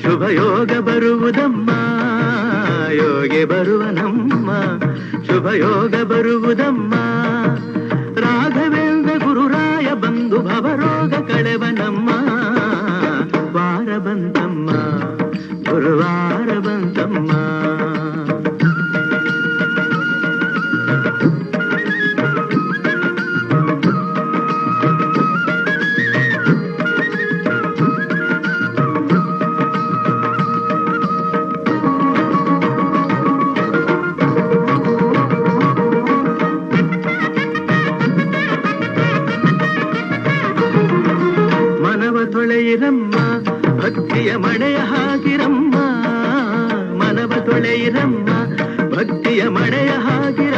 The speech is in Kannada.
ಶುಭಯೋಗ ಬರುವುದಮ್ಮ ಯೋಗಿ ಬರುವನಮ್ಮ ಶುಭಯೋಗ ಬರುವುದಮ್ಮ ರಾಘವೇಂದ್ರ ಗುರುರಾಯ ಬಂದು ಭವರೋಗ ಕಳೆವನಮ್ಮ ವಾರ ಬಂತಮ್ಮ ಗುರುವಾರ ಬಂತಮ್ಮ ತೊಳೆಯಿರಮ್ಮ ಭಕ್ತಿಯ ಮಳೆಯ ಹಾಗಿರಮ್ಮ ಮನವ ತೊಳೆಯಿರಮ್ಮ ಭಕ್ತಿಯ ಮಳೆಯ ಹಾಗೆ